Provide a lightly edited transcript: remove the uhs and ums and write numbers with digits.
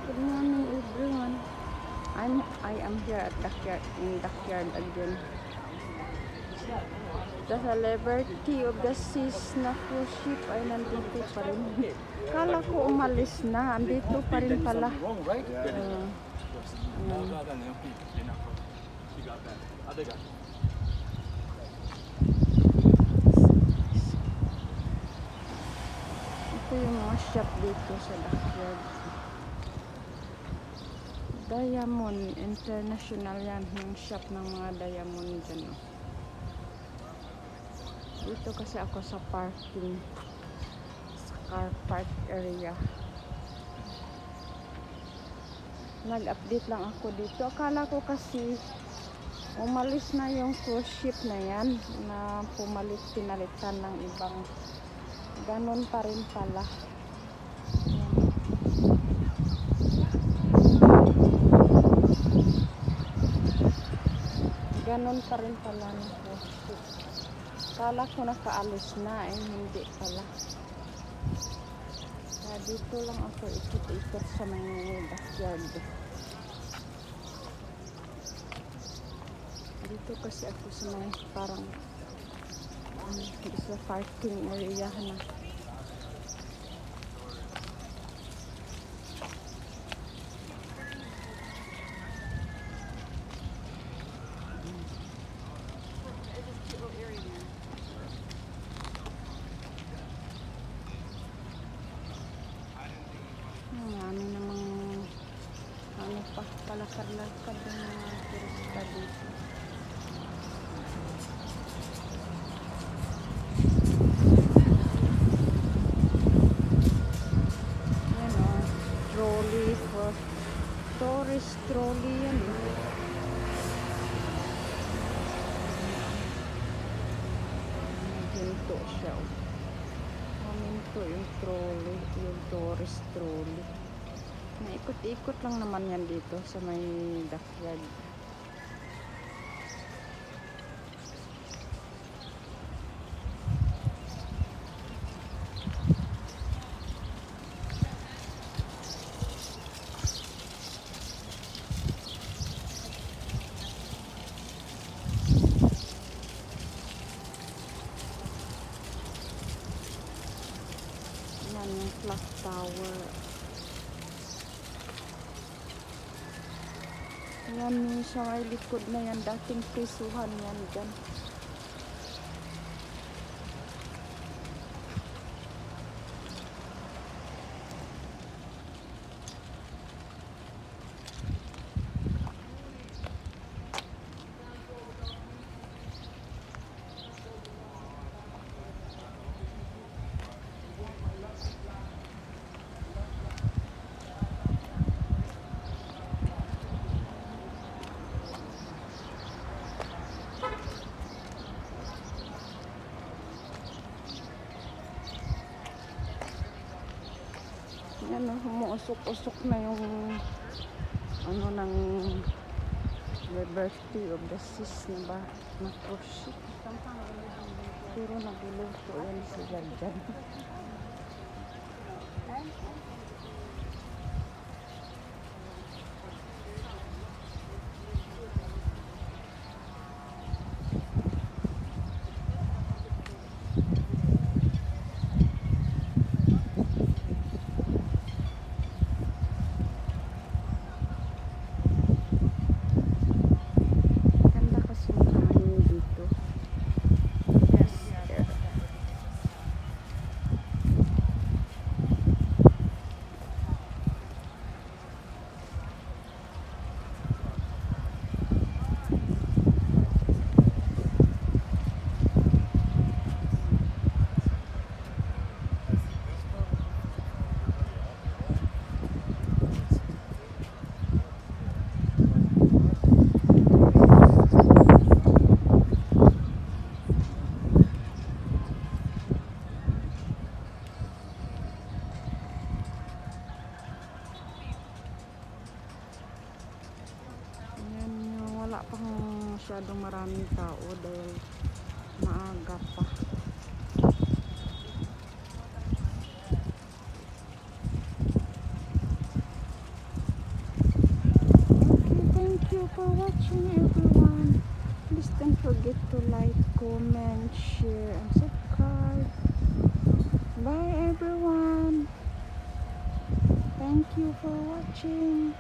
Good morning everyone. I am here at backyard again. The Celebrity of the Seas na cruise ship ay nandito pa rin. Kala ko umalis na, andito pa rin pala. Ito yung mga shop dito sa backyard. Diamond International yan, yung shop ng mga diamond dyan. Dito kasi ako sa parking, sa car park area. Nag-update lang ako dito. Akala ko kasi umalis na yung cruise ship na yan, na pinalitan ng ibang. Ganon pa rin pala. Ganon pa rin pala ng cruise ship. Kala ko nakaalis na, hindi pala. Kaya dito lang ako ikot-ikot sa mga backyard. Dito kasi ako sa mga parang sa parking area na. Marami namang palakad-lakad ng mga turista dito. Yan o, trolley for tourist trolley yan eh. Ginto siya o. Maminto yung trolley, yung tourist trolley. Naikot-ikot lang naman yan dito sa may backyard. Yan yung clock tower. Yan yung sa may likod na yan, dating prisuhan yan dyan. Yan o, humuusok-usok na yung ano ng Liberty of the Seas na cruise ship. Pero naguluto yan sila dyan. Wala pang masyadong maraming tao dahil maaga pa. for watching, everyone. Please don't forget to like, comment, share, and subscribe. Bye, everyone. Thank you for watching.